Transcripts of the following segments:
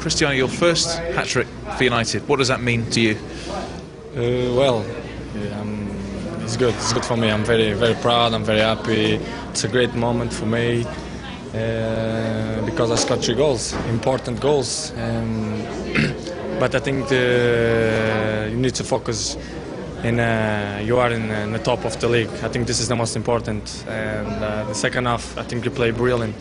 Cristiano, your first hat-trick for United. What does that mean to you? It's good. It's good for me. I'm very, very proud. I'm very happy. It's a great moment for me because I scored 3 goals, important goals. But I think you need to focus. You are in the top of the league. I think this is the most important. And the second half, I think we play brilliant.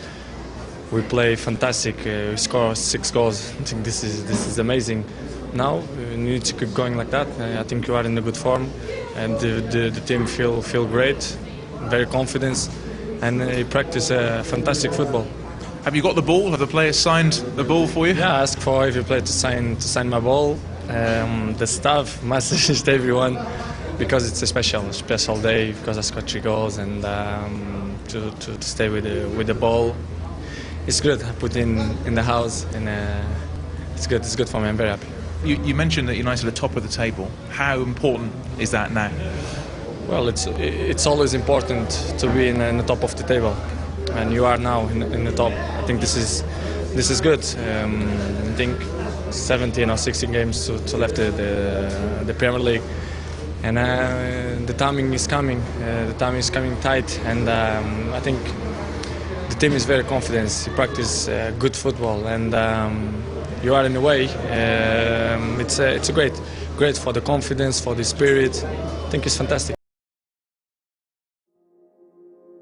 We play fantastic. We score 6 goals. I think this is amazing. Now we need to keep going like that. I think you are in a good form, and the team feel great, very confident, and you practice fantastic football. Have you got the ball? Have the players signed the ball for you? Yeah, I asked for every player to sign my ball. The staff messaged everyone because it's a special day because I scored 3 goals, and to stay with the ball. It's good. I put in the house, and it's good. It's good for me. I'm very happy. You mentioned that United are top of the table. How important is that now? Well, it's always important to be in the top of the table, and you are now in the top. I think this is good. I think 17 or 16 games to left the Premier League, and the timing is coming. The time is coming tight, and I think the team is very confident. You practice good football, and you are in a way. It's great for the confidence, for the spirit. I think it's fantastic.